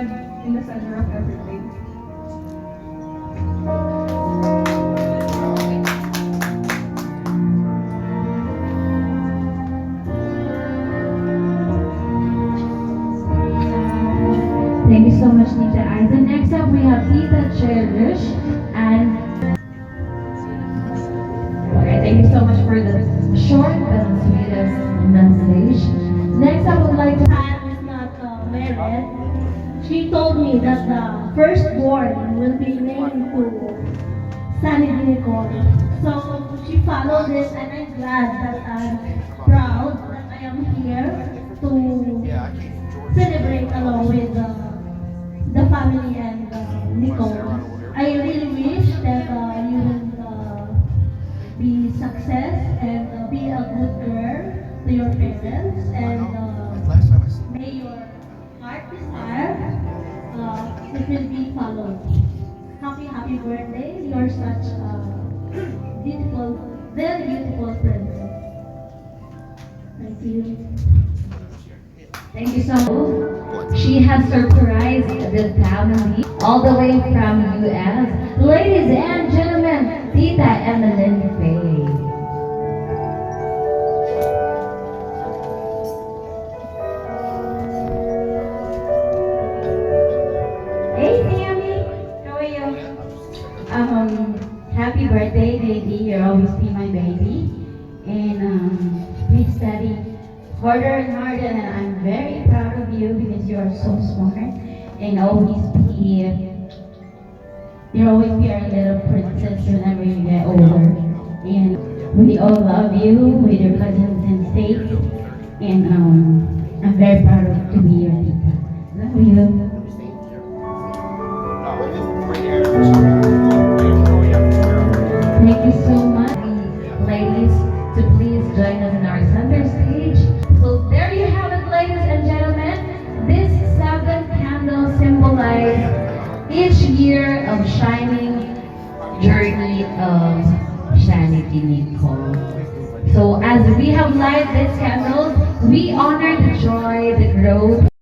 God in the center of everything. Thank you so much, Tita Aiza. Next up, we have Tita Cherish and okay, thank you so much for the short but sweetest message. Next, I would like to Anne is not married. She told me that the firstborn will be named to Sunny Nicole. So she followed it, and I'm glad that I'm proud that I am here to celebrate along with the family and Nicole. I really wish that you will be success and be a good girl to your parents, and may your heart desire it will be followed. Happy birthday! You're such a beautiful, very beautiful princess. Thank you. thank you so much. She has surprised the family all the way from US. Ladies and gentlemen, Tita Emeline Faye. Hey Sammy, how are you? Happy birthday, baby. You'll always be my baby. And please study harder and harder. And I'm very proud of you because you are so smart. And you'll always be our little princess whenever you get older. And we all love you with your cousins and states. And I'm very proud to be your tita. Love you. Thank you so much, ladies, to please join us in our center stage. So there you have it, ladies and gentlemen. This 7 candles symbolize each year of shining journey of Shanity Nicole. So as we have lighted these candles, we honor the joy, the growth,